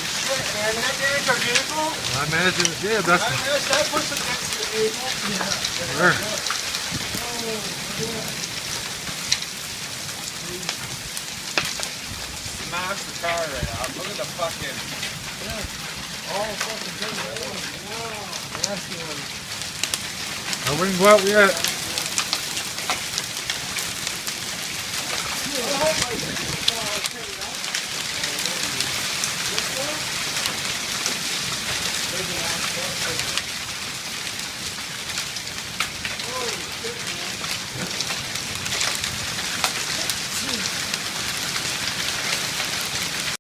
shit, man. That damage our vehicle? I imagine, yeah, that's... That puts against the vehicle. Sure. Smash the car right now. Look at the fucking... All fucking good. Wow. Nasty one. I wouldn't go out yet.